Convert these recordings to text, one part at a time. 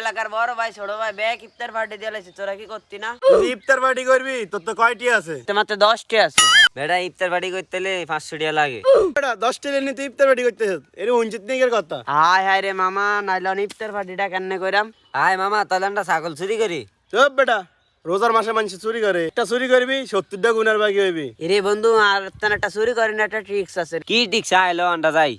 এলাকার বড় ভাই ছোট ভাই ব্যাগ ইফতার পার্টি দিয়ে লাইছে, তোরা কি করতি না? তুই ইফতার পার্টি করবি? তোর তো কয়টি আছে? মাত্র 10টি আছে। বেটা ইফতার পার্টি করতে হলে 500 টাকা লাগে। বেটা 10টি নিয়ে তুই ইফতার পার্টি করতেছিস? এর উঞ্চিত নিকের কথা। হায় হায় রে মামা, নাইলন ইফতার পার্টিটা কেমনে কইরাম? হায় মামা, তাহলে আমরা ছাগল চুরি করি। চুপ বেটা, রোজার মাসে মানুষ চুরি করে, একটা চুরি করবি 70টা গুনার বাকি হইবি। এরে বন্ধু, আর তেন একটা চুরি করেন, একটা ট্রিক্স আছে। কি ট্রিক্স? আইলো আন্ডা যাই।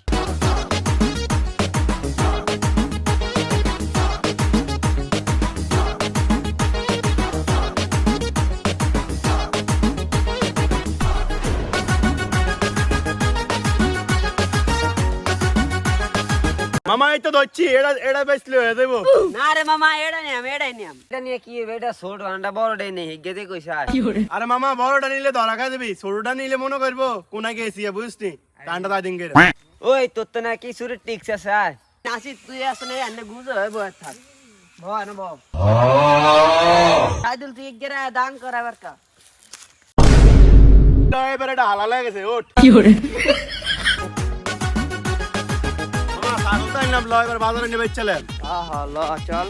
মামা এই তো ধরছি, এটা বেচলে হয়ে যাবো। না রে মামা, এটাই নিয়াম। এটা নিয়ে কি এটা ছোট আন্ডা বড়টাই নেই, গেদে কইছে। আরে মামা বড়টা নিলে ধরা খাই দিবি, ছোটটা নিলে মনে করবো কোনা গেছি বুঝছি টানটা তাই দিন করে। ওই তোর তো নাকি চুরির ট্রিক্স আছে। আয় নাসি, তুই আসলে এনে গুজো হয়ে বয়ে থাক। ভয় না বাব সাইদুল, তুই গেরা দান করাবার কা। এবার এটা হালা লাগে গেছে, ওঠ। মামা ছাগল তো আনলাম, ল এবার বাজারে নিয়ে চলেন। ল চল।